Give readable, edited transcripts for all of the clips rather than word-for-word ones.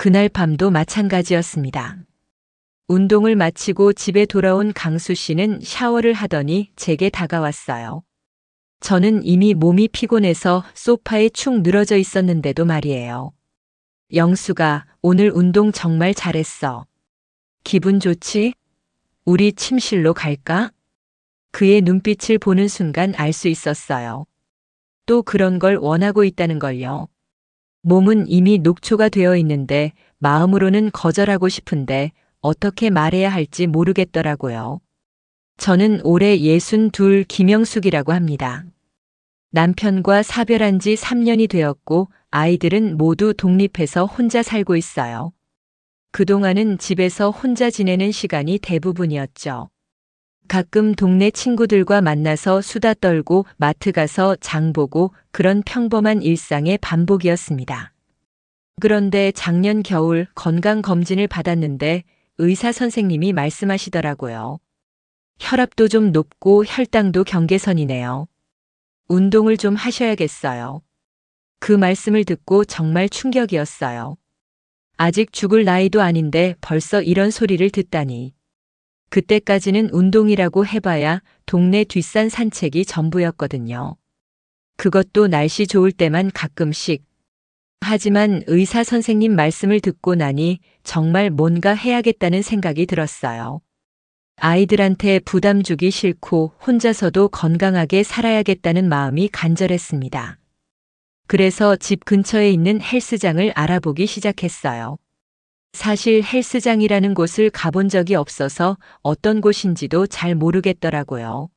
그날 밤도 마찬가지였습니다. 운동을 마치고 집에 돌아온 강수 씨는 샤워를 하더니 제게 다가왔어요. 저는 이미 몸이 피곤해서 소파에 축 늘어져 있었는데도 말이에요. 영수가 오늘 운동 정말 잘했어. 기분 좋지? 우리 침실로 갈까? 그의 눈빛을 보는 순간 알 수 있었어요. 또 그런 걸 원하고 있다는 걸요. 몸은 이미 녹초가 되어 있는데 마음으로는 거절하고 싶은데 어떻게 말해야 할지 모르겠더라고요. 저는 올해 62 김영숙이라고 합니다. 남편과 사별한 지 3년이 되었고 아이들은 모두 독립해서 혼자 살고 있어요. 그동안은 집에서 혼자 지내는 시간이 대부분이었죠. 가끔 동네 친구들과 만나서 수다 떨고 마트 가서 장 보고 그런 평범한 일상의 반복이었습니다. 그런데 작년 겨울 건강검진을 받았는데 의사 선생님이 말씀하시더라고요. 혈압도 좀 높고 혈당도 경계선이네요. 운동을 좀 하셔야겠어요. 그 말씀을 듣고 정말 충격이었어요. 아직 죽을 나이도 아닌데 벌써 이런 소리를 듣다니. 그때까지는 운동이라고 해봐야 동네 뒷산 산책이 전부였거든요. 그것도 날씨 좋을 때만 가끔씩. 하지만 의사 선생님 말씀을 듣고 나니 정말 뭔가 해야겠다는 생각이 들었어요. 아이들한테 부담 주기 싫고 혼자서도 건강하게 살아야겠다는 마음이 간절했습니다. 그래서 집 근처에 있는 헬스장을 알아보기 시작했어요. 사실 헬스장이라는 곳을 가본 적이 없어서 어떤 곳인지도 잘 모르겠더라고요.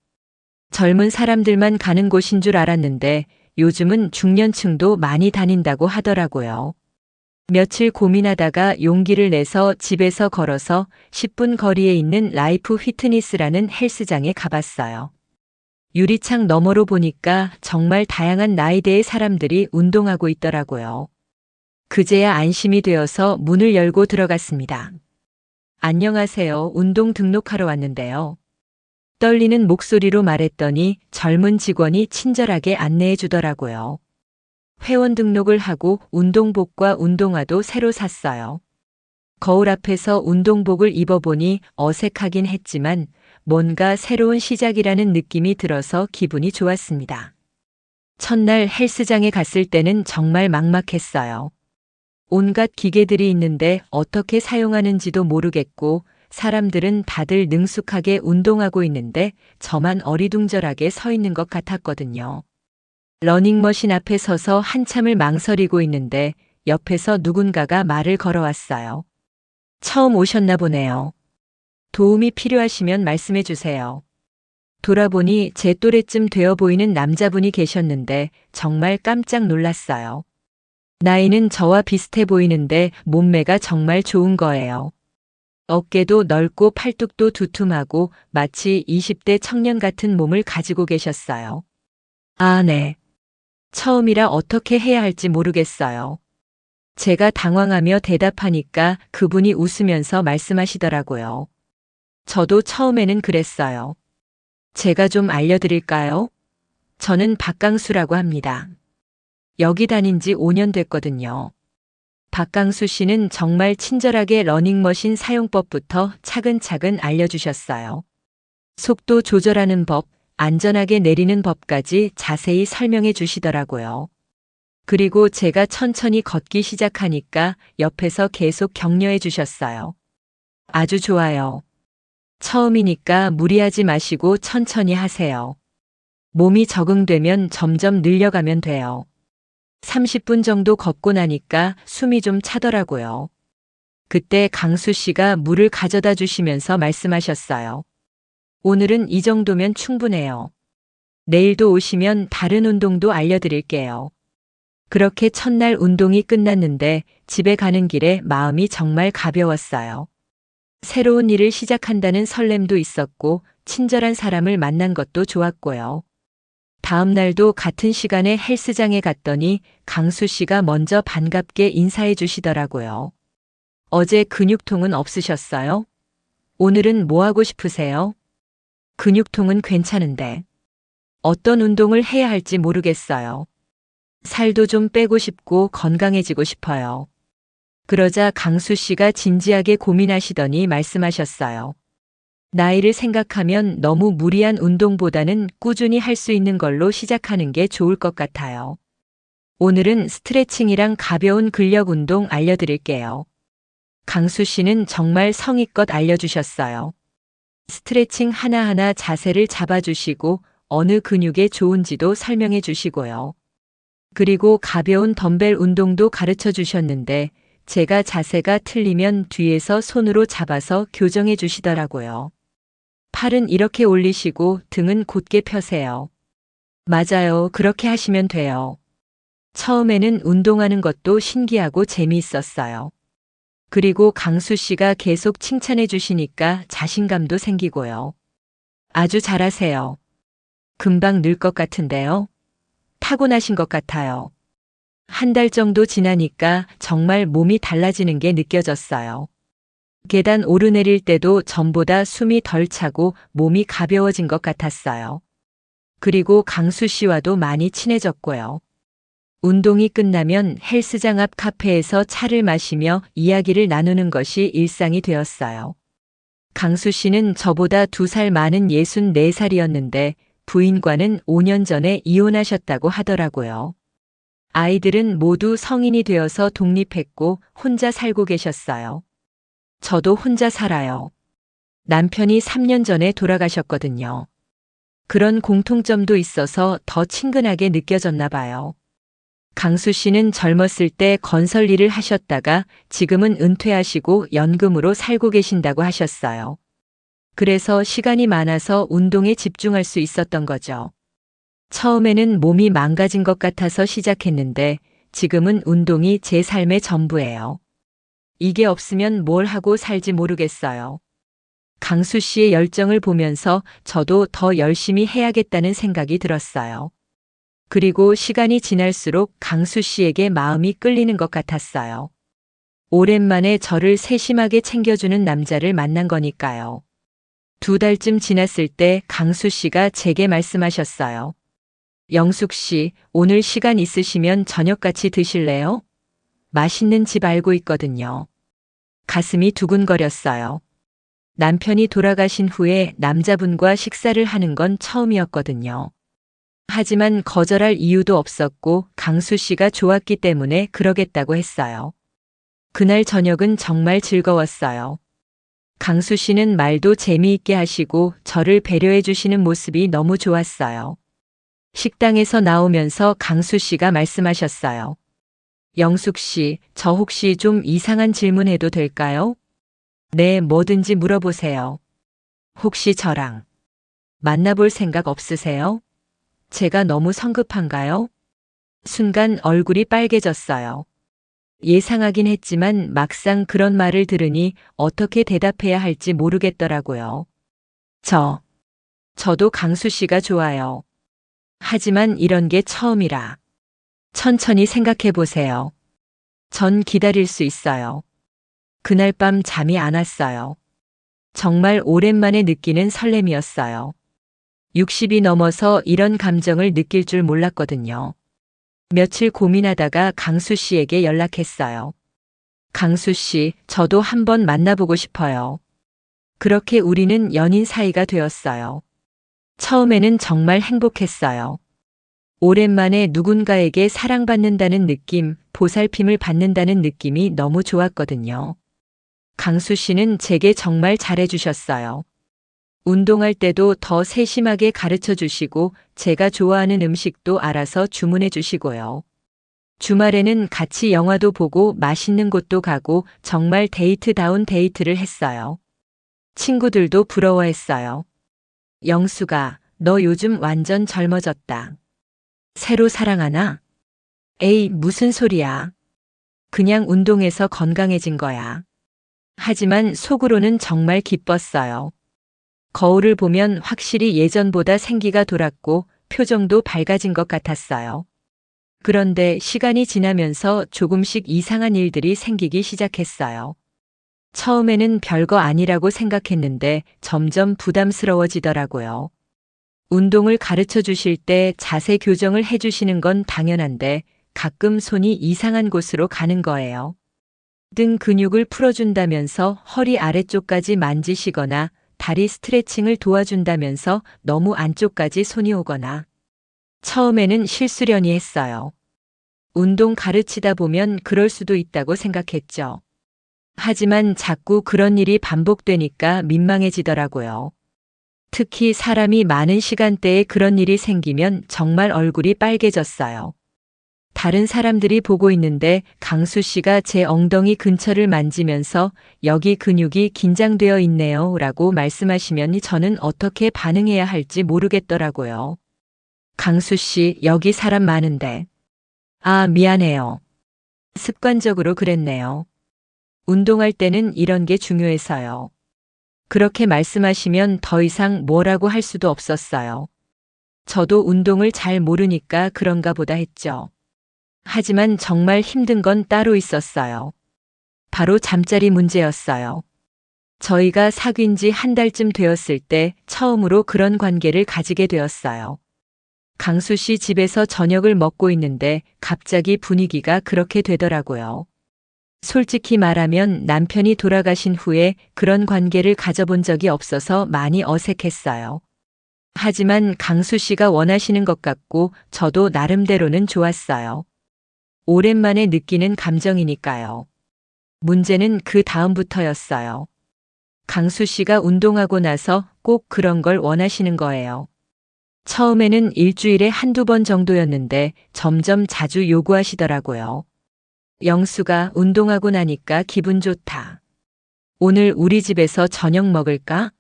젊은 사람들만 가는 곳인 줄 알았는데 요즘은 중년층도 많이 다닌다고 하더라고요. 며칠 고민하다가 용기를 내서 집에서 걸어서 10분 거리에 있는 라이프 피트니스라는 헬스장에 가봤어요. 유리창 너머로 보니까 정말 다양한 나이대의 사람들이 운동하고 있더라고요. 그제야 안심이 되어서 문을 열고 들어갔습니다. 안녕하세요. 운동 등록하러 왔는데요. 떨리는 목소리로 말했더니 젊은 직원이 친절하게 안내해 주더라고요. 회원 등록을 하고 운동복과 운동화도 새로 샀어요. 거울 앞에서 운동복을 입어보니 어색하긴 했지만 뭔가 새로운 시작이라는 느낌이 들어서 기분이 좋았습니다. 첫날 헬스장에 갔을 때는 정말 막막했어요. 온갖 기계들이 있는데 어떻게 사용하는지도 모르겠고 사람들은 다들 능숙하게 운동하고 있는데 저만 어리둥절하게 서 있는 것 같았거든요. 러닝머신 앞에 서서 한참을 망설이고 있는데 옆에서 누군가가 말을 걸어왔어요. 처음 오셨나 보네요. 도움이 필요하시면 말씀해 주세요. 돌아보니 제 또래쯤 되어 보이는 남자분이 계셨는데 정말 깜짝 놀랐어요. 나이는 저와 비슷해 보이는데 몸매가 정말 좋은 거예요. 어깨도 넓고 팔뚝도 두툼하고 마치 20대 청년 같은 몸을 가지고 계셨어요. 아, 네. 처음이라 어떻게 해야 할지 모르겠어요. 제가 당황하며 대답하니까 그분이 웃으면서 말씀하시더라고요. 저도 처음에는 그랬어요. 제가 좀 알려드릴까요? 저는 박강수라고 합니다. 여기 다닌 지 5년 됐거든요. 박강수 씨는 정말 친절하게 러닝머신 사용법부터 차근차근 알려주셨어요. 속도 조절하는 법, 안전하게 내리는 법까지 자세히 설명해 주시더라고요. 그리고 제가 천천히 걷기 시작하니까 옆에서 계속 격려해 주셨어요. 아주 좋아요. 처음이니까 무리하지 마시고 천천히 하세요. 몸이 적응되면 점점 늘려가면 돼요. 30분 정도 걷고 나니까 숨이 좀 차더라고요. 그때 강수 씨가 물을 가져다 주시면서 말씀하셨어요. 오늘은 이 정도면 충분해요. 내일도 오시면 다른 운동도 알려드릴게요. 그렇게 첫날 운동이 끝났는데 집에 가는 길에 마음이 정말 가벼웠어요. 새로운 일을 시작한다는 설렘도 있었고 친절한 사람을 만난 것도 좋았고요. 다음 날도 같은 시간에 헬스장에 갔더니 강수 씨가 먼저 반갑게 인사해 주시더라고요. 어제 근육통은 없으셨어요? 오늘은 뭐 하고 싶으세요? 근육통은 괜찮은데 어떤 운동을 해야 할지 모르겠어요. 살도 좀 빼고 싶고 건강해지고 싶어요. 그러자 강수 씨가 진지하게 고민하시더니 말씀하셨어요. 나이를 생각하면 너무 무리한 운동보다는 꾸준히 할 수 있는 걸로 시작하는 게 좋을 것 같아요. 오늘은 스트레칭이랑 가벼운 근력 운동 알려드릴게요. 강수 씨는 정말 성의껏 알려주셨어요. 스트레칭 하나하나 자세를 잡아주시고 어느 근육에 좋은지도 설명해 주시고요. 그리고 가벼운 덤벨 운동도 가르쳐 주셨는데 제가 자세가 틀리면 뒤에서 손으로 잡아서 교정해 주시더라고요. 팔은 이렇게 올리시고 등은 곧게 펴세요. 맞아요. 그렇게 하시면 돼요. 처음에는 운동하는 것도 신기하고 재미있었어요. 그리고 강수 씨가 계속 칭찬해 주시니까 자신감도 생기고요. 아주 잘하세요. 금방 늘 것 같은데요. 타고나신 것 같아요. 한 달 정도 지나니까 정말 몸이 달라지는 게 느껴졌어요. 계단 오르내릴 때도 전보다 숨이 덜 차고 몸이 가벼워진 것 같았어요. 그리고 강수 씨와도 많이 친해졌고요. 운동이 끝나면 헬스장 앞 카페에서 차를 마시며 이야기를 나누는 것이 일상이 되었어요. 강수 씨는 저보다 2살 많은 64살이었는데 부인과는 5년 전에 이혼하셨다고 하더라고요. 아이들은 모두 성인이 되어서 독립했고 혼자 살고 계셨어요. 저도 혼자 살아요. 남편이 3년 전에 돌아가셨거든요. 그런 공통점도 있어서 더 친근하게 느껴졌나 봐요. 강수 씨는 젊었을 때 건설 일을 하셨다가 지금은 은퇴하시고 연금으로 살고 계신다고 하셨어요. 그래서 시간이 많아서 운동에 집중할 수 있었던 거죠. 처음에는 몸이 망가진 것 같아서 시작했는데 지금은 운동이 제 삶의 전부예요. 이게 없으면 뭘 하고 살지 모르겠어요. 강수 씨의 열정을 보면서 저도 더 열심히 해야겠다는 생각이 들었어요. 그리고 시간이 지날수록 강수 씨에게 마음이 끌리는 것 같았어요. 오랜만에 저를 세심하게 챙겨주는 남자를 만난 거니까요. 2달쯤 지났을 때 강수 씨가 제게 말씀하셨어요. 영숙 씨, 오늘 시간 있으시면 저녁 같이 드실래요? 맛있는 집 알고 있거든요. 가슴이 두근거렸어요. 남편이 돌아가신 후에 남자분과 식사를 하는 건 처음이었거든요. 하지만 거절할 이유도 없었고 강수 씨가 좋았기 때문에 그러겠다고 했어요. 그날 저녁은 정말 즐거웠어요. 강수 씨는 말도 재미있게 하시고 저를 배려해 주시는 모습이 너무 좋았어요. 식당에서 나오면서 강수 씨가 말씀하셨어요. 영숙 씨, 저 혹시 좀 이상한 질문 해도 될까요? 네, 뭐든지 물어보세요. 혹시 저랑 만나볼 생각 없으세요? 제가 너무 성급한가요? 순간 얼굴이 빨개졌어요. 예상하긴 했지만 막상 그런 말을 들으니 어떻게 대답해야 할지 모르겠더라고요. 저도 강수 씨가 좋아요. 하지만 이런 게 처음이라. 천천히 생각해 보세요. 전 기다릴 수 있어요. 그날 밤 잠이 안 왔어요. 정말 오랜만에 느끼는 설렘이었어요. 60이 넘어서 이런 감정을 느낄 줄 몰랐거든요. 며칠 고민하다가 강수 씨에게 연락했어요. 강수 씨, 저도 한번 만나보고 싶어요. 그렇게 우리는 연인 사이가 되었어요. 처음에는 정말 행복했어요. 오랜만에 누군가에게 사랑받는다는 느낌, 보살핌을 받는다는 느낌이 너무 좋았거든요. 강수 씨는 제게 정말 잘해주셨어요. 운동할 때도 더 세심하게 가르쳐 주시고 제가 좋아하는 음식도 알아서 주문해 주시고요. 주말에는 같이 영화도 보고 맛있는 곳도 가고 정말 데이트다운 데이트를 했어요. 친구들도 부러워했어요. 영수가, 너 요즘 완전 젊어졌다. 새로 사랑하나? 에이, 무슨 소리야. 그냥 운동해서 건강해진 거야. 하지만 속으로는 정말 기뻤어요. 거울을 보면 확실히 예전보다 생기가 돌았고 표정도 밝아진 것 같았어요. 그런데 시간이 지나면서 조금씩 이상한 일들이 생기기 시작했어요. 처음에는 별거 아니라고 생각했는데 점점 부담스러워지더라고요. 운동을 가르쳐 주실 때 자세 교정을 해 주시는 건 당연한데 가끔 손이 이상한 곳으로 가는 거예요. 등 근육을 풀어준다면서 허리 아래쪽까지 만지시거나 다리 스트레칭을 도와준다면서 너무 안쪽까지 손이 오거나 처음에는 실수려니 했어요. 운동 가르치다 보면 그럴 수도 있다고 생각했죠. 하지만 자꾸 그런 일이 반복되니까 민망해지더라고요. 특히 사람이 많은 시간대에 그런 일이 생기면 정말 얼굴이 빨개졌어요. 다른 사람들이 보고 있는데 강수 씨가 제 엉덩이 근처를 만지면서 여기 근육이 긴장되어 있네요 라고 말씀하시면 저는 어떻게 반응해야 할지 모르겠더라고요. 강수 씨, 여기 사람 많은데. 아, 미안해요. 습관적으로 그랬네요. 운동할 때는 이런 게 중요해서요. 그렇게 말씀하시면 더 이상 뭐라고 할 수도 없었어요. 저도 운동을 잘 모르니까 그런가 보다 했죠. 하지만 정말 힘든 건 따로 있었어요. 바로 잠자리 문제였어요. 저희가 사귄 지 한 달쯤 되었을 때 처음으로 그런 관계를 가지게 되었어요. 강수 씨 집에서 저녁을 먹고 있는데 갑자기 분위기가 그렇게 되더라고요. 솔직히 말하면 남편이 돌아가신 후에 그런 관계를 가져본 적이 없어서 많이 어색했어요. 하지만 강수 씨가 원하시는 것 같고 저도 나름대로는 좋았어요. 오랜만에 느끼는 감정이니까요. 문제는 그 다음부터였어요. 강수 씨가 운동하고 나서 꼭 그런 걸 원하시는 거예요. 처음에는 일주일에 한두 번 정도였는데 점점 자주 요구하시더라고요. 영수가 운동하고 나니까 기분 좋다. 오늘 우리 집에서 저녁 먹을까?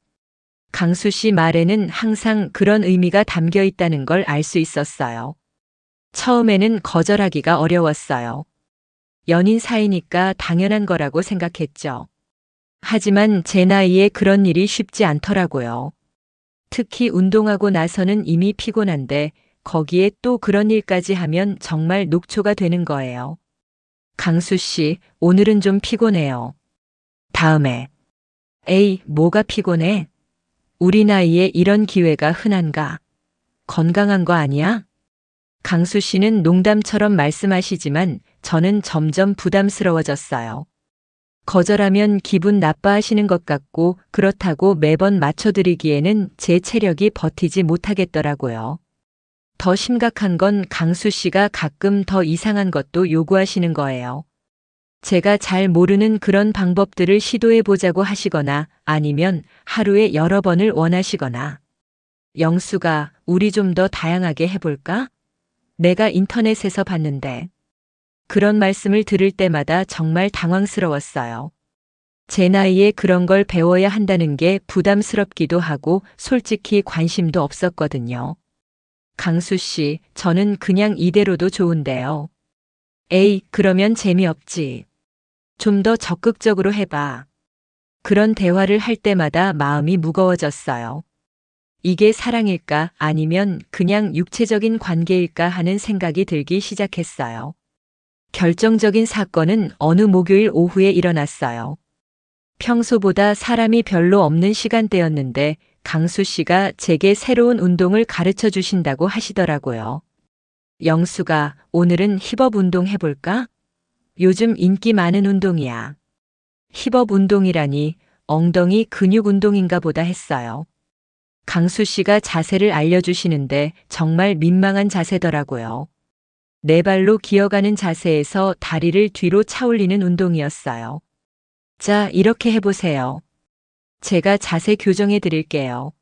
강수 씨 말에는 항상 그런 의미가 담겨 있다는 걸 알 수 있었어요. 처음에는 거절하기가 어려웠어요. 연인 사이니까 당연한 거라고 생각했죠. 하지만 제 나이에 그런 일이 쉽지 않더라고요. 특히 운동하고 나서는 이미 피곤한데 거기에 또 그런 일까지 하면 정말 녹초가 되는 거예요. 강수 씨, 오늘은 좀 피곤해요. 다음에. 에이, 뭐가 피곤해? 우리 나이에 이런 기회가 흔한가? 건강한 거 아니야? 강수 씨는 농담처럼 말씀하시지만 저는 점점 부담스러워졌어요. 거절하면 기분 나빠하시는 것 같고 그렇다고 매번 맞춰드리기에는 제 체력이 버티지 못하겠더라고요. 더 심각한 건 강수 씨가 가끔 더 이상한 것도 요구하시는 거예요. 제가 잘 모르는 그런 방법들을 시도해 보자고 하시거나 아니면 하루에 여러 번을 원하시거나. 영수가 우리 좀 더 다양하게 해볼까? 내가 인터넷에서 봤는데. 그런 말씀을 들을 때마다 정말 당황스러웠어요. 제 나이에 그런 걸 배워야 한다는 게 부담스럽기도 하고 솔직히 관심도 없었거든요. 강수 씨, 저는 그냥 이대로도 좋은데요. 에이, 그러면 재미없지. 좀 더 적극적으로 해봐. 그런 대화를 할 때마다 마음이 무거워졌어요. 이게 사랑일까 아니면 그냥 육체적인 관계일까 하는 생각이 들기 시작했어요. 결정적인 사건은 어느 목요일 오후에 일어났어요. 평소보다 사람이 별로 없는 시간대였는데 강수 씨가 제게 새로운 운동을 가르쳐 주신다고 하시더라고요. 영수가 오늘은 힙업 운동 해볼까? 요즘 인기 많은 운동이야. 힙업 운동이라니 엉덩이 근육 운동인가 보다 했어요. 강수 씨가 자세를 알려주시는데 정말 민망한 자세더라고요. 네 발로 기어가는 자세에서 다리를 뒤로 차올리는 운동이었어요. 자, 이렇게 해보세요. 제가 자세 교정해 드릴게요.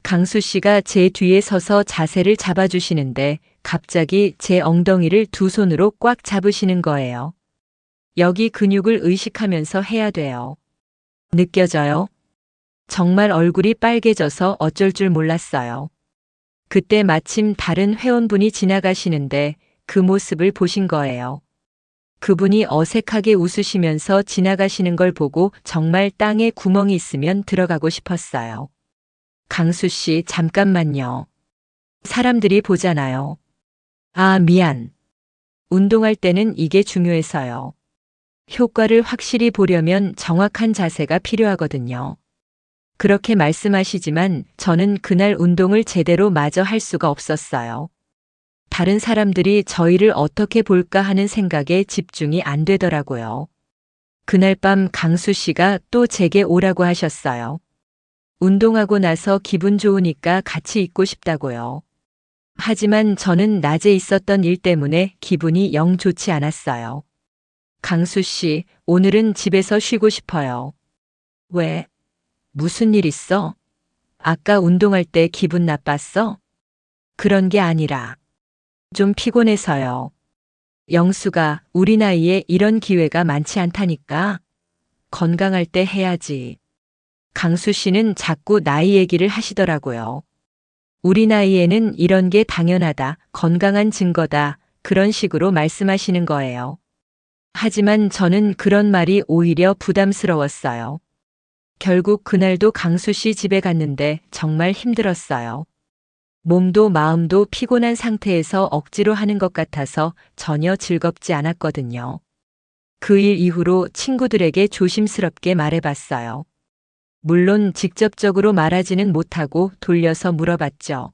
강수 씨가 제 뒤에 서서 자세를 잡아주시는데 갑자기 제 엉덩이를 두 손으로 꽉 잡으시는 거예요. 여기 근육을 의식하면서 해야 돼요. 느껴져요? 정말 얼굴이 빨개져서 어쩔 줄 몰랐어요. 그때 마침 다른 회원분이 지나가시는데 그 모습을 보신 거예요. 그분이 어색하게 웃으시면서 지나가시는 걸 보고 정말 땅에 구멍이 있으면 들어가고 싶었어요. 강수 씨, 잠깐만요. 사람들이 보잖아요. 아, 미안. 운동할 때는 이게 중요해서요. 효과를 확실히 보려면 정확한 자세가 필요하거든요. 그렇게 말씀하시지만 저는 그날 운동을 제대로 마저 할 수가 없었어요. 다른 사람들이 저희를 어떻게 볼까 하는 생각에 집중이 안 되더라고요. 그날 밤 강수 씨가 또 제게 오라고 하셨어요. 운동하고 나서 기분 좋으니까 같이 있고 싶다고요. 하지만 저는 낮에 있었던 일 때문에 기분이 영 좋지 않았어요. 강수 씨, 오늘은 집에서 쉬고 싶어요. 왜? 무슨 일 있어? 아까 운동할 때 기분 나빴어? 그런 게 아니라 좀 피곤해서요. 영수가 우리 나이에 이런 기회가 많지 않다니까. 건강할 때 해야지. 강수 씨는 자꾸 나이 얘기를 하시더라고요. 우리 나이에는 이런 게 당연하다, 건강한 증거다, 그런 식으로 말씀하시는 거예요. 하지만 저는 그런 말이 오히려 부담스러웠어요. 결국 그날도 강수 씨 집에 갔는데 정말 힘들었어요. 몸도 마음도 피곤한 상태에서 억지로 하는 것 같아서 전혀 즐겁지 않았거든요. 그 일 이후로 친구들에게 조심스럽게 말해봤어요. 물론 직접적으로 말하지는 못하고 돌려서 물어봤죠.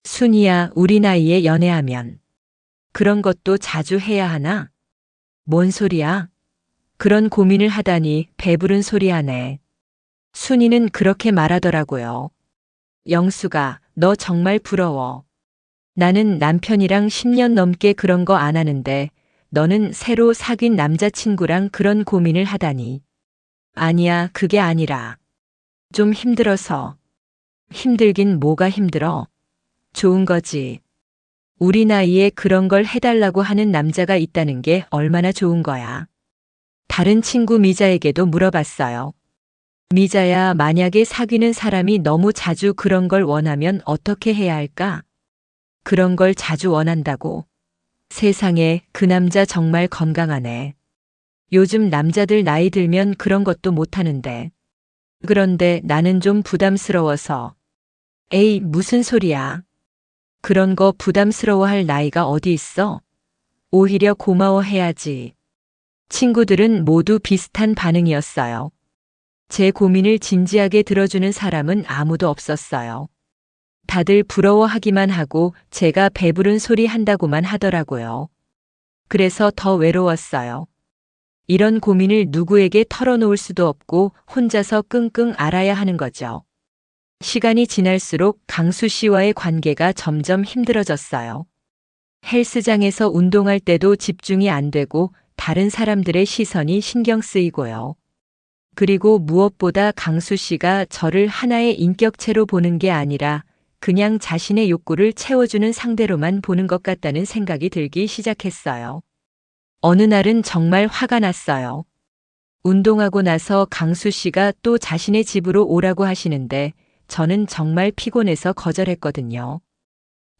순이야, 우리 나이에 연애하면 그런 것도 자주 해야 하나? 뭔 소리야? 그런 고민을 하다니 배부른 소리 하네. 순이는 그렇게 말하더라고요. 영수가, 너 정말 부러워. 나는 남편이랑 10년 넘게 그런 거 안 하는데 너는 새로 사귄 남자친구랑 그런 고민을 하다니. 아니야, 그게 아니라 좀 힘들어서. 힘들긴 뭐가 힘들어? 좋은 거지. 우리 나이에 그런 걸 해달라고 하는 남자가 있다는 게 얼마나 좋은 거야. 다른 친구 미자에게도 물어봤어요. 미자야, 만약에 사귀는 사람이 너무 자주 그런 걸 원하면 어떻게 해야 할까? 그런 걸 자주 원한다고? 세상에, 그 남자 정말 건강하네. 요즘 남자들 나이 들면 그런 것도 못하는데. 그런데 나는 좀 부담스러워서. 에이, 무슨 소리야. 그런 거 부담스러워할 나이가 어디 있어? 오히려 고마워해야지. 친구들은 모두 비슷한 반응이었어요. 제 고민을 진지하게 들어주는 사람은 아무도 없었어요. 다들 부러워하기만 하고 제가 배부른 소리 한다고만 하더라고요. 그래서 더 외로웠어요. 이런 고민을 누구에게 털어놓을 수도 없고 혼자서 끙끙 앓아야 하는 거죠. 시간이 지날수록 강수 씨와의 관계가 점점 힘들어졌어요. 헬스장에서 운동할 때도 집중이 안 되고 다른 사람들의 시선이 신경 쓰이고요. 그리고 무엇보다 강수 씨가 저를 하나의 인격체로 보는 게 아니라 그냥 자신의 욕구를 채워주는 상대로만 보는 것 같다는 생각이 들기 시작했어요. 어느 날은 정말 화가 났어요. 운동하고 나서 강수 씨가 또 자신의 집으로 오라고 하시는데 저는 정말 피곤해서 거절했거든요.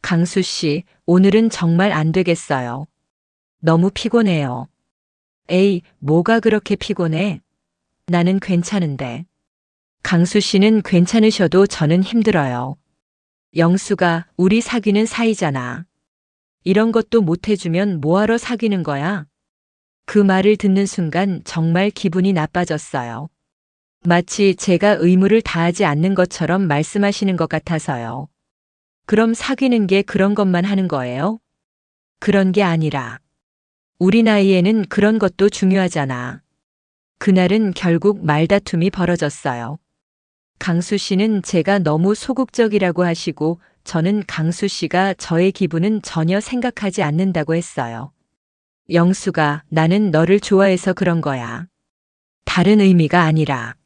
강수 씨, 오늘은 정말 안 되겠어요. 너무 피곤해요. 에이, 뭐가 그렇게 피곤해? 나는 괜찮은데. 강수 씨는 괜찮으셔도 저는 힘들어요. 영수가, 우리 사귀는 사이잖아. 이런 것도 못 해주면 뭐하러 사귀는 거야? 그 말을 듣는 순간 정말 기분이 나빠졌어요. 마치 제가 의무를 다하지 않는 것처럼 말씀하시는 것 같아서요. 그럼 사귀는 게 그런 것만 하는 거예요? 그런 게 아니라 우리 나이에는 그런 것도 중요하잖아. 그날은 결국 말다툼이 벌어졌어요. 강수 씨는 제가 너무 소극적이라고 하시고 저는 강수 씨가 저의 기분은 전혀 생각하지 않는다고 했어요. 영수가, 나는 너를 좋아해서 그런 거야. 다른 의미가 아니라.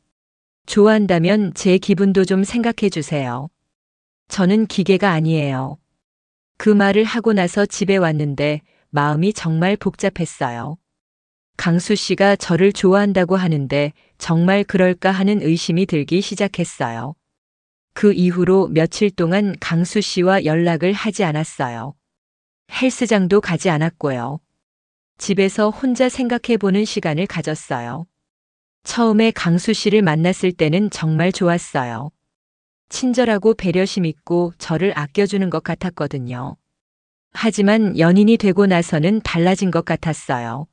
좋아한다면 제 기분도 좀 생각해 주세요. 저는 기계가 아니에요. 그 말을 하고 나서 집에 왔는데 마음이 정말 복잡했어요. 강수 씨가 저를 좋아한다고 하는데 정말 그럴까 하는 의심이 들기 시작했어요. 그 이후로 며칠 동안 강수 씨와 연락을 하지 않았어요. 헬스장도 가지 않았고요. 집에서 혼자 생각해보는 시간을 가졌어요. 처음에 강수 씨를 만났을 때는 정말 좋았어요. 친절하고 배려심 있고 저를 아껴주는 것 같았거든요. 하지만 연인이 되고 나서는 달라진 것 같았어요.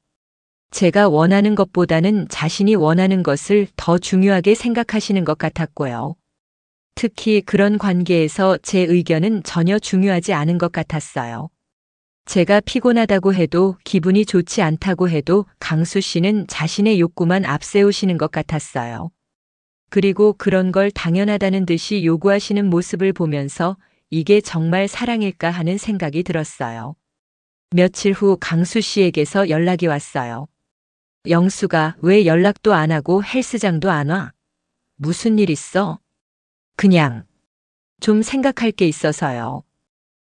제가 원하는 것보다는 자신이 원하는 것을 더 중요하게 생각하시는 것 같았고요. 특히 그런 관계에서 제 의견은 전혀 중요하지 않은 것 같았어요. 제가 피곤하다고 해도 기분이 좋지 않다고 해도 강수 씨는 자신의 욕구만 앞세우시는 것 같았어요. 그리고 그런 걸 당연하다는 듯이 요구하시는 모습을 보면서 이게 정말 사랑일까 하는 생각이 들었어요. 며칠 후 강수 씨에게서 연락이 왔어요. 영수가 왜 연락도 안 하고 헬스장도 안 와? 무슨 일 있어? 그냥 좀 생각할 게 있어서요.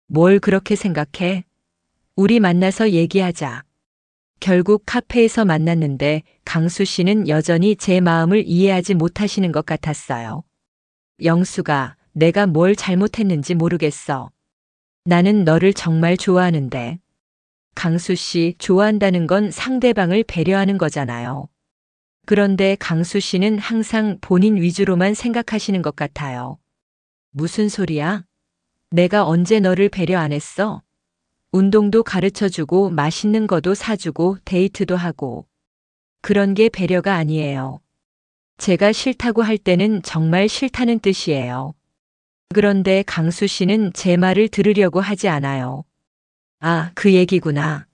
뭘 그렇게 생각해? 우리 만나서 얘기하자. 결국 카페에서 만났는데 강수 씨는 여전히 제 마음을 이해하지 못하시는 것 같았어요. 영수가 내가 뭘 잘못했는지 모르겠어. 나는 너를 정말 좋아하는데. 강수 씨 좋아한다는 건 상대방을 배려하는 거잖아요. 그런데 강수 씨는 항상 본인 위주로만 생각하시는 것 같아요. 무슨 소리야? 내가 언제 너를 배려 안 했어? 운동도 가르쳐주고 맛있는 거도 사주고 데이트도 하고. 그런 게 배려가 아니에요. 제가 싫다고 할 때는 정말 싫다는 뜻이에요. 그런데 강수 씨는 제 말을 들으려고 하지 않아요. 아, 그 얘기구나.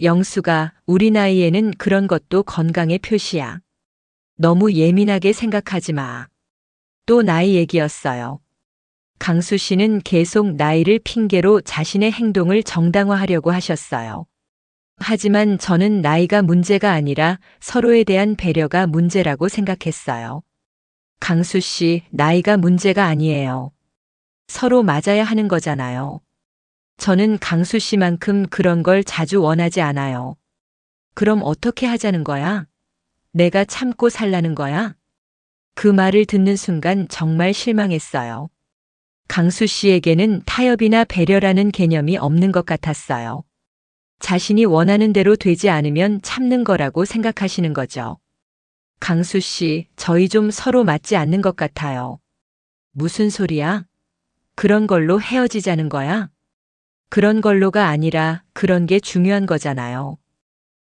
영수가 우리 나이에는 그런 것도 건강의 표시야. 너무 예민하게 생각하지 마. 또 나이 얘기였어요. 강수 씨는 계속 나이를 핑계로 자신의 행동을 정당화하려고 하셨어요. 하지만 저는 나이가 문제가 아니라 서로에 대한 배려가 문제라고 생각했어요. 강수 씨, 나이가 문제가 아니에요. 서로 맞아야 하는 거잖아요. 저는 강수 씨만큼 그런 걸 자주 원하지 않아요. 그럼 어떻게 하자는 거야? 내가 참고 살라는 거야? 그 말을 듣는 순간 정말 실망했어요. 강수 씨에게는 타협이나 배려라는 개념이 없는 것 같았어요. 자신이 원하는 대로 되지 않으면 참는 거라고 생각하시는 거죠. 강수 씨, 저희 좀 서로 맞지 않는 것 같아요. 무슨 소리야? 그런 걸로 헤어지자는 거야? 그런 걸로가 아니라 그런 게 중요한 거잖아요.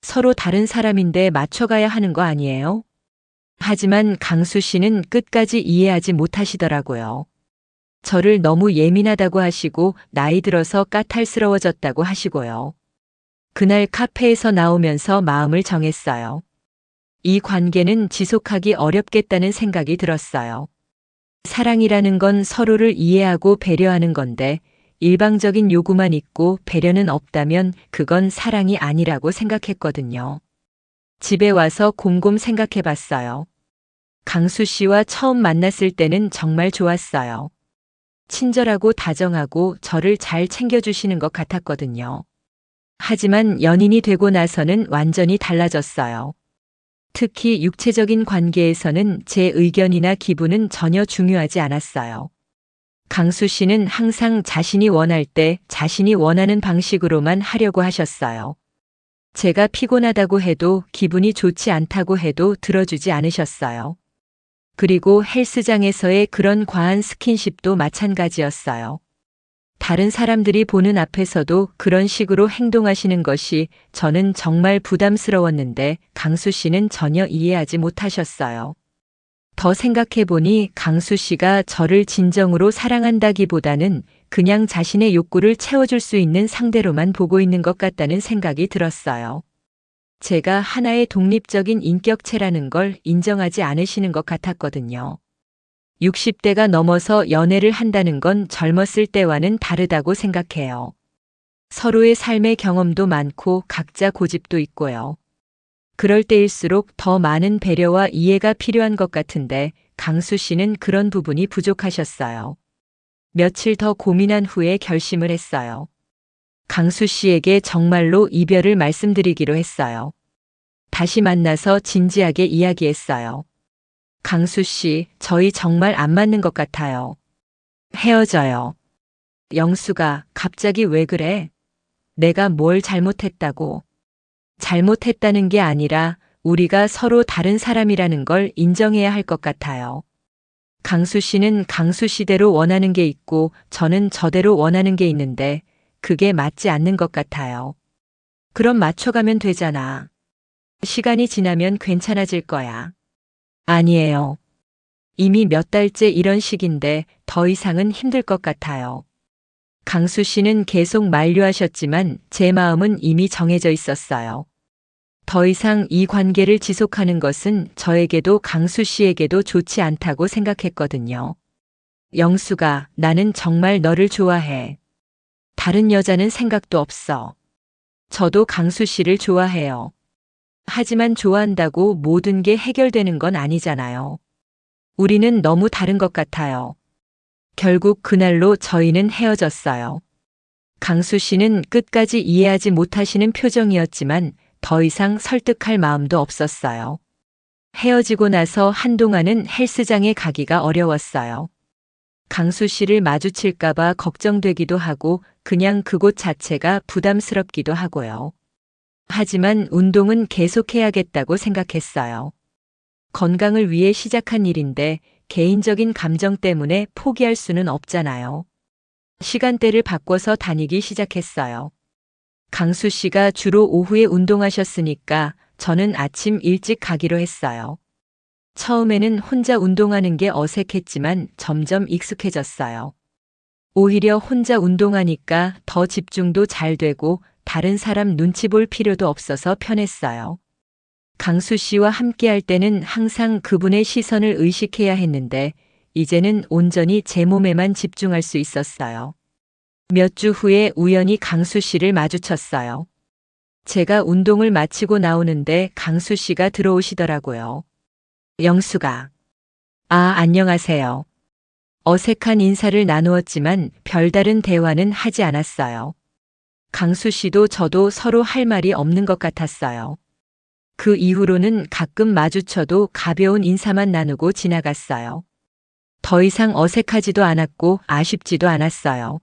서로 다른 사람인데 맞춰가야 하는 거 아니에요? 하지만 강수 씨는 끝까지 이해하지 못하시더라고요. 저를 너무 예민하다고 하시고 나이 들어서 까탈스러워졌다고 하시고요. 그날 카페에서 나오면서 마음을 정했어요. 이 관계는 지속하기 어렵겠다는 생각이 들었어요. 사랑이라는 건 서로를 이해하고 배려하는 건데 일방적인 요구만 있고 배려는 없다면 그건 사랑이 아니라고 생각했거든요. 집에 와서 곰곰 생각해 봤어요. 강수 씨와 처음 만났을 때는 정말 좋았어요. 친절하고 다정하고 저를 잘 챙겨주시는 것 같았거든요. 하지만 연인이 되고 나서는 완전히 달라졌어요. 특히 육체적인 관계에서는 제 의견이나 기분은 전혀 중요하지 않았어요. 강수 씨는 항상 자신이 원할 때 자신이 원하는 방식으로만 하려고 하셨어요. 제가 피곤하다고 해도 기분이 좋지 않다고 해도 들어주지 않으셨어요. 그리고 헬스장에서의 그런 과한 스킨십도 마찬가지였어요. 다른 사람들이 보는 앞에서도 그런 식으로 행동하시는 것이 저는 정말 부담스러웠는데 강수 씨는 전혀 이해하지 못하셨어요. 더 생각해 보니 강수 씨가 저를 진정으로 사랑한다기보다는 그냥 자신의 욕구를 채워줄 수 있는 상대로만 보고 있는 것 같다는 생각이 들었어요. 제가 하나의 독립적인 인격체라는 걸 인정하지 않으시는 것 같았거든요. 60대가 넘어서 연애를 한다는 건 젊었을 때와는 다르다고 생각해요. 서로의 삶의 경험도 많고 각자 고집도 있고요. 그럴 때일수록 더 많은 배려와 이해가 필요한 것 같은데 강수 씨는 그런 부분이 부족하셨어요. 며칠 더 고민한 후에 결심을 했어요. 강수 씨에게 정말로 이별을 말씀드리기로 했어요. 다시 만나서 진지하게 이야기했어요. 강수 씨, 저희 정말 안 맞는 것 같아요. 헤어져요. 영수가 갑자기 왜 그래? 내가 뭘 잘못했다고. 잘못했다는 게 아니라 우리가 서로 다른 사람이라는 걸 인정해야 할 것 같아요. 강수 씨는 강수 씨대로 원하는 게 있고 저는 저대로 원하는 게 있는데 그게 맞지 않는 것 같아요. 그럼 맞춰가면 되잖아. 시간이 지나면 괜찮아질 거야. 아니에요. 이미 몇 달째 이런 식인데 더 이상은 힘들 것 같아요. 강수 씨는 계속 만류하셨지만 제 마음은 이미 정해져 있었어요. 더 이상 이 관계를 지속하는 것은 저에게도 강수 씨에게도 좋지 않다고 생각했거든요. 영수가, 나는 정말 너를 좋아해. 다른 여자는 생각도 없어. 저도 강수 씨를 좋아해요. 하지만 좋아한다고 모든 게 해결되는 건 아니잖아요. 우리는 너무 다른 것 같아요. 결국 그날로 저희는 헤어졌어요. 강수 씨는 끝까지 이해하지 못하시는 표정이었지만 더 이상 설득할 마음도 없었어요. 헤어지고 나서 한동안은 헬스장에 가기가 어려웠어요. 강수 씨를 마주칠까봐 걱정되기도 하고 그냥 그곳 자체가 부담스럽기도 하고요. 하지만 운동은 계속해야겠다고 생각했어요. 건강을 위해 시작한 일인데 개인적인 감정 때문에 포기할 수는 없잖아요. 시간대를 바꿔서 다니기 시작했어요. 강수 씨가 주로 오후에 운동하셨으니까 저는 아침 일찍 가기로 했어요. 처음에는 혼자 운동하는 게 어색했지만 점점 익숙해졌어요. 오히려 혼자 운동하니까 더 집중도 잘 되고 다른 사람 눈치 볼 필요도 없어서 편했어요. 강수 씨와 함께 할 때는 항상 그분의 시선을 의식해야 했는데 이제는 온전히 제 몸에만 집중할 수 있었어요. 몇 주 후에 우연히 강수 씨를 마주쳤어요. 제가 운동을 마치고 나오는데 강수 씨가 들어오시더라고요. 영수가. 안녕하세요. 어색한 인사를 나누었지만 별다른 대화는 하지 않았어요. 강수 씨도 저도 서로 할 말이 없는 것 같았어요. 그 이후로는 가끔 마주쳐도 가벼운 인사만 나누고 지나갔어요. 더 이상 어색하지도 않았고 아쉽지도 않았어요.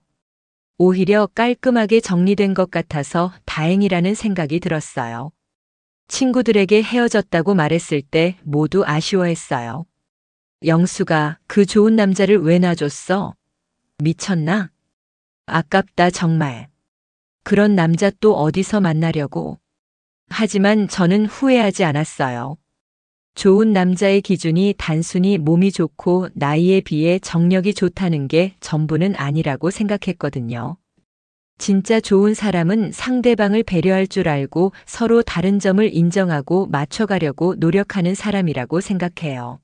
오히려 깔끔하게 정리된 것 같아서 다행이라는 생각이 들었어요. 친구들에게 헤어졌다고 말했을 때 모두 아쉬워했어요. 영수가, 그 좋은 남자를 왜 놔줬어? 미쳤나? 아깝다 정말. 그런 남자 또 어디서 만나려고. 하지만 저는 후회하지 않았어요. 좋은 남자의 기준이 단순히 몸이 좋고 나이에 비해 정력이 좋다는 게 전부는 아니라고 생각했거든요. 진짜 좋은 사람은 상대방을 배려할 줄 알고 서로 다른 점을 인정하고 맞춰가려고 노력하는 사람이라고 생각해요.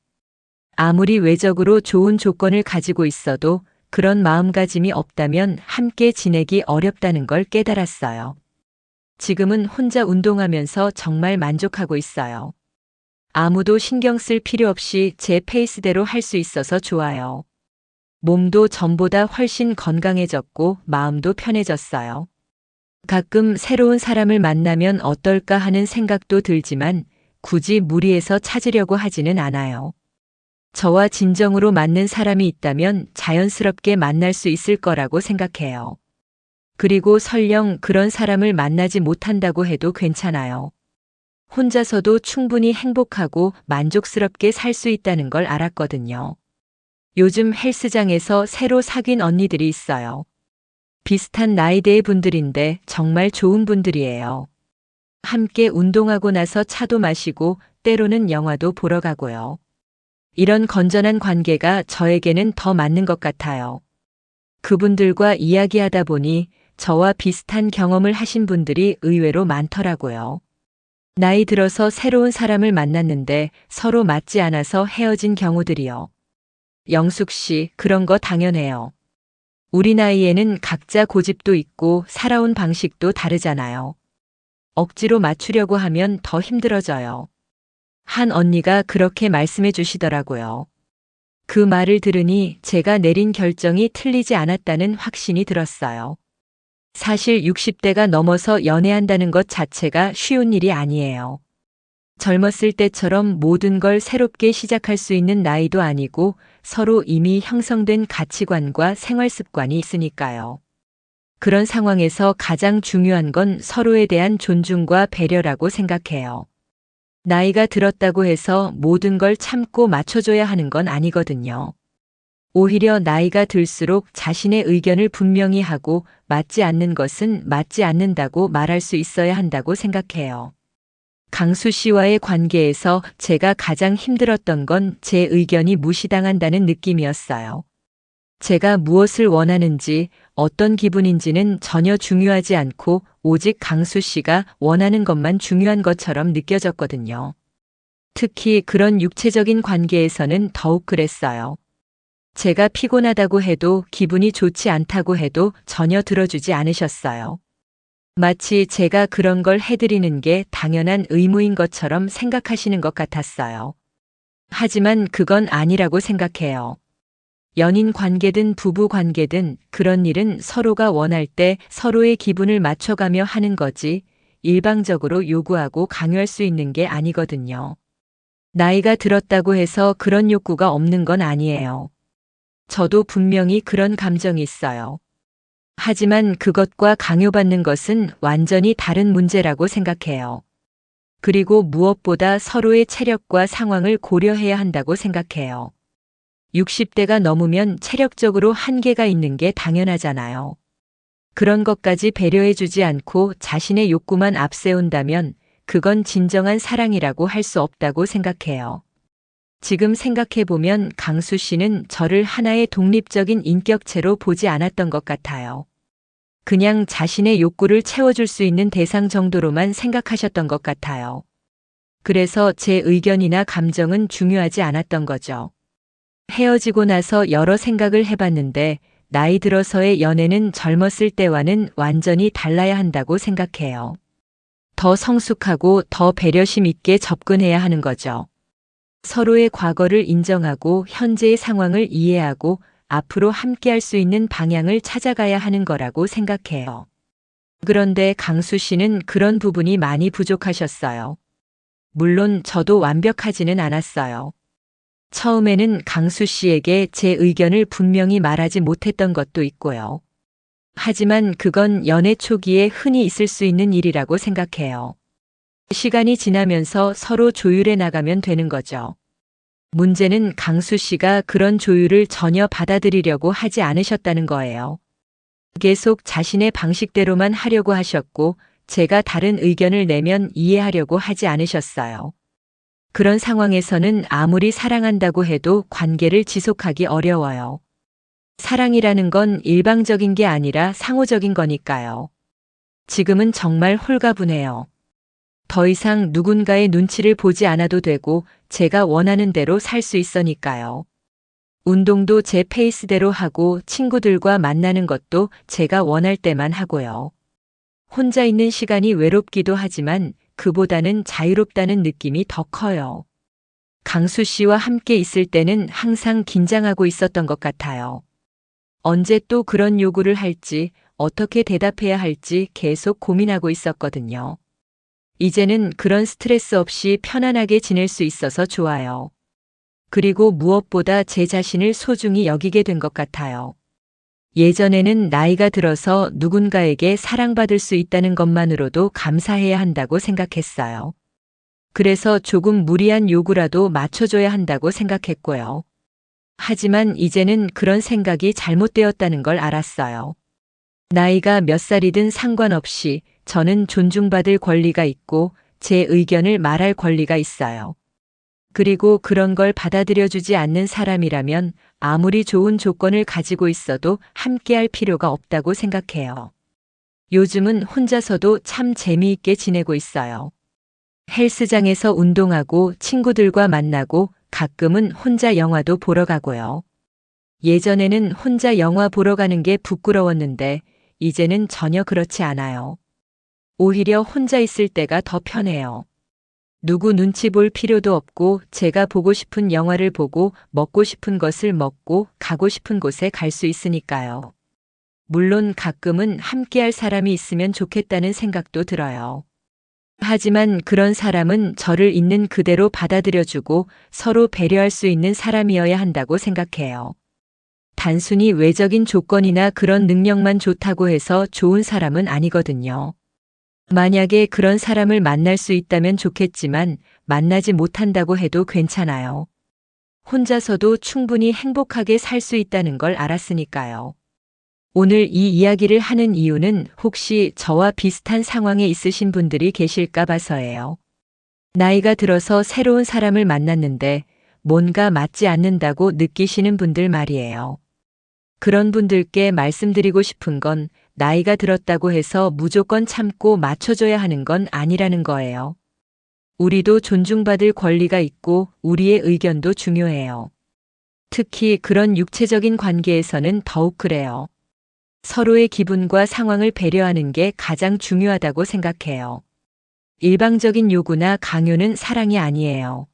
아무리 외적으로 좋은 조건을 가지고 있어도 그런 마음가짐이 없다면 함께 지내기 어렵다는 걸 깨달았어요. 지금은 혼자 운동하면서 정말 만족하고 있어요. 아무도 신경 쓸 필요 없이 제 페이스대로 할 수 있어서 좋아요. 몸도 전보다 훨씬 건강해졌고 마음도 편해졌어요. 가끔 새로운 사람을 만나면 어떨까 하는 생각도 들지만 굳이 무리해서 찾으려고 하지는 않아요. 저와 진정으로 맞는 사람이 있다면 자연스럽게 만날 수 있을 거라고 생각해요. 그리고 설령 그런 사람을 만나지 못한다고 해도 괜찮아요. 혼자서도 충분히 행복하고 만족스럽게 살 수 있다는 걸 알았거든요. 요즘 헬스장에서 새로 사귄 언니들이 있어요. 비슷한 나이대의 분들인데 정말 좋은 분들이에요. 함께 운동하고 나서 차도 마시고 때로는 영화도 보러 가고요. 이런 건전한 관계가 저에게는 더 맞는 것 같아요. 그분들과 이야기하다 보니 저와 비슷한 경험을 하신 분들이 의외로 많더라고요. 나이 들어서 새로운 사람을 만났는데 서로 맞지 않아서 헤어진 경우들이요. 영숙 씨, 그런 거 당연해요. 우리 나이에는 각자 고집도 있고 살아온 방식도 다르잖아요. 억지로 맞추려고 하면 더 힘들어져요. 한 언니가 그렇게 말씀해 주시더라고요. 그 말을 들으니 제가 내린 결정이 틀리지 않았다는 확신이 들었어요. 사실 60대가 넘어서 연애한다는 것 자체가 쉬운 일이 아니에요. 젊었을 때처럼 모든 걸 새롭게 시작할 수 있는 나이도 아니고 서로 이미 형성된 가치관과 생활 습관이 있으니까요. 그런 상황에서 가장 중요한 건 서로에 대한 존중과 배려라고 생각해요. 나이가 들었다고 해서 모든 걸 참고 맞춰줘야 하는 건 아니거든요. 오히려 나이가 들수록 자신의 의견을 분명히 하고 맞지 않는 것은 맞지 않는다고 말할 수 있어야 한다고 생각해요. 강수 씨와의 관계에서 제가 가장 힘들었던 건 제 의견이 무시당한다는 느낌이었어요. 제가 무엇을 원하는지, 어떤 기분인지는 전혀 중요하지 않고 오직 강수 씨가 원하는 것만 중요한 것처럼 느껴졌거든요. 특히 그런 육체적인 관계에서는 더욱 그랬어요. 제가 피곤하다고 해도 기분이 좋지 않다고 해도 전혀 들어주지 않으셨어요. 마치 제가 그런 걸 해드리는 게 당연한 의무인 것처럼 생각하시는 것 같았어요. 하지만 그건 아니라고 생각해요. 연인 관계든 부부 관계든 그런 일은 서로가 원할 때 서로의 기분을 맞춰가며 하는 거지 일방적으로 요구하고 강요할 수 있는 게 아니거든요. 나이가 들었다고 해서 그런 욕구가 없는 건 아니에요. 저도 분명히 그런 감정이 있어요. 하지만 그것과 강요받는 것은 완전히 다른 문제라고 생각해요. 그리고 무엇보다 서로의 체력과 상황을 고려해야 한다고 생각해요. 60대가 넘으면 체력적으로 한계가 있는 게 당연하잖아요. 그런 것까지 배려해주지 않고 자신의 욕구만 앞세운다면 그건 진정한 사랑이라고 할 수 없다고 생각해요. 지금 생각해보면 강수 씨는 저를 하나의 독립적인 인격체로 보지 않았던 것 같아요. 그냥 자신의 욕구를 채워줄 수 있는 대상 정도로만 생각하셨던 것 같아요. 그래서 제 의견이나 감정은 중요하지 않았던 거죠. 헤어지고 나서 여러 생각을 해봤는데 나이 들어서의 연애는 젊었을 때와는 완전히 달라야 한다고 생각해요. 더 성숙하고 더 배려심 있게 접근해야 하는 거죠. 서로의 과거를 인정하고 현재의 상황을 이해하고 앞으로 함께할 수 있는 방향을 찾아가야 하는 거라고 생각해요. 그런데 강수 씨는 그런 부분이 많이 부족하셨어요. 물론 저도 완벽하지는 않았어요. 처음에는 강수 씨에게 제 의견을 분명히 말하지 못했던 것도 있고요. 하지만 그건 연애 초기에 흔히 있을 수 있는 일이라고 생각해요. 시간이 지나면서 서로 조율해 나가면 되는 거죠. 문제는 강수 씨가 그런 조율을 전혀 받아들이려고 하지 않으셨다는 거예요. 계속 자신의 방식대로만 하려고 하셨고, 제가 다른 의견을 내면 이해하려고 하지 않으셨어요. 그런 상황에서는 아무리 사랑한다고 해도 관계를 지속하기 어려워요. 사랑이라는 건 일방적인 게 아니라 상호적인 거니까요. 지금은 정말 홀가분해요. 더 이상 누군가의 눈치를 보지 않아도 되고 제가 원하는 대로 살 수 있으니까요. 운동도 제 페이스대로 하고 친구들과 만나는 것도 제가 원할 때만 하고요. 혼자 있는 시간이 외롭기도 하지만 그보다는 자유롭다는 느낌이 더 커요. 강수 씨와 함께 있을 때는 항상 긴장하고 있었던 것 같아요. 언제 또 그런 요구를 할지, 어떻게 대답해야 할지 계속 고민하고 있었거든요. 이제는 그런 스트레스 없이 편안하게 지낼 수 있어서 좋아요. 그리고 무엇보다 제 자신을 소중히 여기게 된 것 같아요. 예전에는 나이가 들어서 누군가에게 사랑받을 수 있다는 것만으로도 감사해야 한다고 생각했어요. 그래서 조금 무리한 요구라도 맞춰줘야 한다고 생각했고요. 하지만 이제는 그런 생각이 잘못되었다는 걸 알았어요. 나이가 몇 살이든 상관없이 저는 존중받을 권리가 있고 제 의견을 말할 권리가 있어요. 그리고 그런 걸 받아들여주지 않는 사람이라면 아무리 좋은 조건을 가지고 있어도 함께할 필요가 없다고 생각해요. 요즘은 혼자서도 참 재미있게 지내고 있어요. 헬스장에서 운동하고 친구들과 만나고 가끔은 혼자 영화도 보러 가고요. 예전에는 혼자 영화 보러 가는 게 부끄러웠는데 이제는 전혀 그렇지 않아요. 오히려 혼자 있을 때가 더 편해요. 누구 눈치 볼 필요도 없고 제가 보고 싶은 영화를 보고 먹고 싶은 것을 먹고 가고 싶은 곳에 갈 수 있으니까요. 물론 가끔은 함께할 사람이 있으면 좋겠다는 생각도 들어요. 하지만 그런 사람은 저를 있는 그대로 받아들여주고 서로 배려할 수 있는 사람이어야 한다고 생각해요. 단순히 외적인 조건이나 그런 능력만 좋다고 해서 좋은 사람은 아니거든요. 만약에 그런 사람을 만날 수 있다면 좋겠지만 만나지 못한다고 해도 괜찮아요. 혼자서도 충분히 행복하게 살 수 있다는 걸 알았으니까요. 오늘 이 이야기를 하는 이유는 혹시 저와 비슷한 상황에 있으신 분들이 계실까 봐서예요. 나이가 들어서 새로운 사람을 만났는데 뭔가 맞지 않는다고 느끼시는 분들 말이에요. 그런 분들께 말씀드리고 싶은 건 나이가 들었다고 해서 무조건 참고 맞춰줘야 하는 건 아니라는 거예요. 우리도 존중받을 권리가 있고 우리의 의견도 중요해요. 특히 그런 육체적인 관계에서는 더욱 그래요. 서로의 기분과 상황을 배려하는 게 가장 중요하다고 생각해요. 일방적인 요구나 강요는 사랑이 아니에요.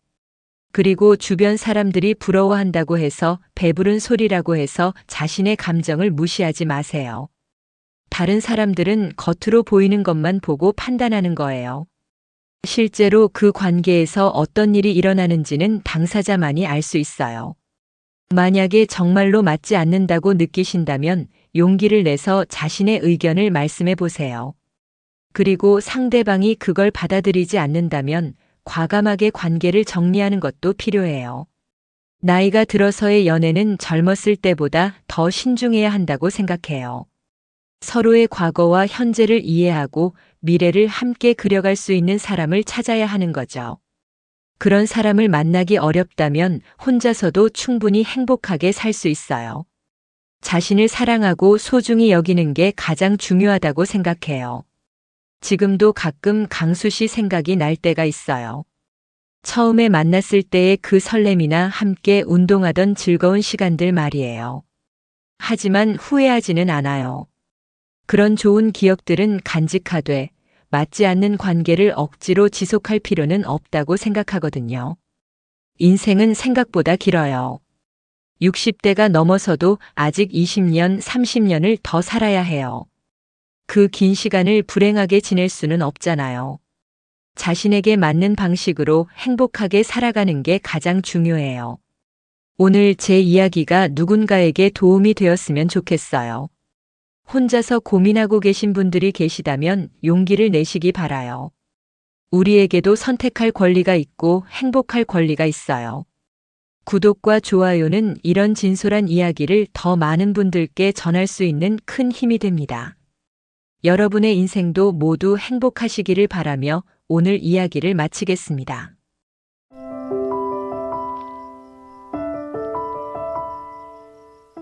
그리고 주변 사람들이 부러워한다고 해서 배부른 소리라고 해서 자신의 감정을 무시하지 마세요. 다른 사람들은 겉으로 보이는 것만 보고 판단하는 거예요. 실제로 그 관계에서 어떤 일이 일어나는지는 당사자만이 알 수 있어요. 만약에 정말로 맞지 않는다고 느끼신다면 용기를 내서 자신의 의견을 말씀해 보세요. 그리고 상대방이 그걸 받아들이지 않는다면 과감하게 관계를 정리하는 것도 필요해요. 나이가 들어서의 연애는 젊었을 때보다 더 신중해야 한다고 생각해요. 서로의 과거와 현재를 이해하고 미래를 함께 그려갈 수 있는 사람을 찾아야 하는 거죠. 그런 사람을 만나기 어렵다면 혼자서도 충분히 행복하게 살 수 있어요. 자신을 사랑하고 소중히 여기는 게 가장 중요하다고 생각해요. 지금도 가끔 강수 씨 생각이 날 때가 있어요. 처음에 만났을 때의 그 설렘이나 함께 운동하던 즐거운 시간들 말이에요. 하지만 후회하지는 않아요. 그런 좋은 기억들은 간직하되 맞지 않는 관계를 억지로 지속할 필요는 없다고 생각하거든요. 인생은 생각보다 길어요. 60대가 넘어서도 아직 20년, 30년을 더 살아야 해요. 그 긴 시간을 불행하게 지낼 수는 없잖아요. 자신에게 맞는 방식으로 행복하게 살아가는 게 가장 중요해요. 오늘 제 이야기가 누군가에게 도움이 되었으면 좋겠어요. 혼자서 고민하고 계신 분들이 계시다면 용기를 내시기 바라요. 우리에게도 선택할 권리가 있고 행복할 권리가 있어요. 구독과 좋아요는 이런 진솔한 이야기를 더 많은 분들께 전할 수 있는 큰 힘이 됩니다. 여러분의 인생도 모두 행복하시기를 바라며 오늘 이야기를 마치겠습니다.